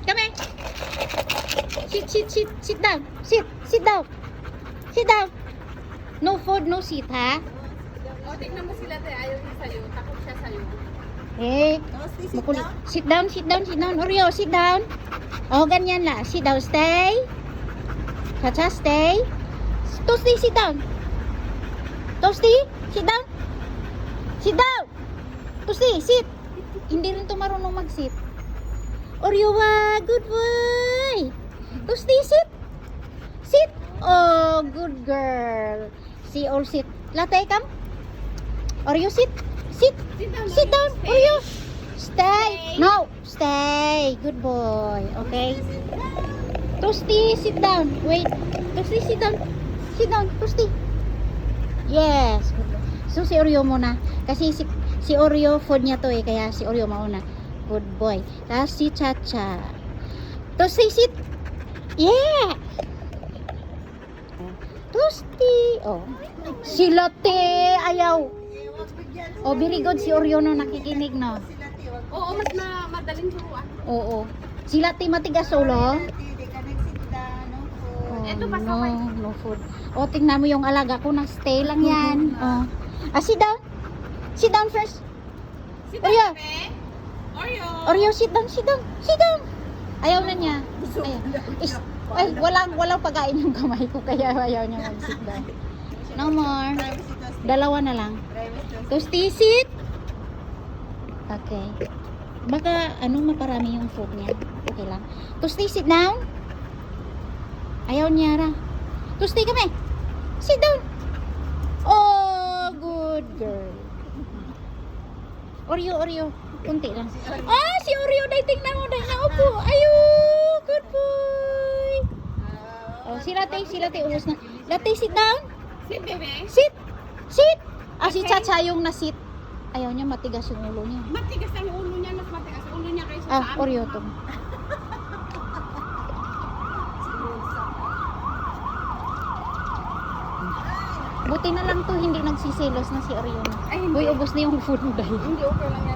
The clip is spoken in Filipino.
Come here. Sit down. Sit down. Sit down. No food, no seat, ha? O, tignan mo sila, te. Ayaw niya sa'yo. Takot siya sa'yo. Eh, makulit. Sit down. Oreo, sit down. Oh, ganyan la. Sit down, stay. Chacha, stay. Toasty, sit down. Toasty, sit down. Sit down. Toasty, sit. Hindi rin to marunong mag-sit. Oreo, good boy. Toasty, sit. Sit. Oh, good girl. See, all sit. Latte, come. Oreo, sit. Sit. Sit down. Oreo. Stay. No, stay. Good boy. Okay. Toasty, sit down. Wait. Toasty, sit down. Sit down, Toasty. Yes. Good boy. So, si Oreo muna. Kasi si Oreo, food niya to eh. Kaya si Oreo mauna. Good boy. Tapos si Chacha. Toasty, sit. Yeah. Toasty. Oh. Si Latte. Ayaw. Oh, very good si Oreo no nakikinig no. Oo, mas madaling turuan. Oo. Si Latte matigas ulo. Oh, Ito pa no, no food. Oh, tingnan mo yung alaga ko na stay lang yan. Oh. Sit down. Sit down first. Si Oreo. Pepe. Oreo. Oreo, sit down, sit down. Sit down. Ayaw na niya. Ay, walang pagkain yung kamay ko kaya ayaw niya mag-sit down. No more. Dalawa na lang. Toasty, sit. Okay. Baka maparami yung food niya. Okay lang. Toasty, sit down. Ayaw niya ra. Toasty, kami. Sit down. Oh, good girl. Oreo. Kunti lang. Si Oreo. Dahil tingnan mo. Dahil naupo. Ayun. Good boy. Oh, si Latte. Ulos na. Latte, sit down. Si Bebe. Sit. Si Chacha yung na-sit. Ayaw niya, matigas yung ulo niya. Matigas ang ulo niya. Mas matigas ang ulo niya kaysa sa amin. Oreo to. Buti na lang to, hindi nagsisilos na si Oreo. Ay, hindi. Uy, ubos na yung food mo dahil. Hindi okay lang yan.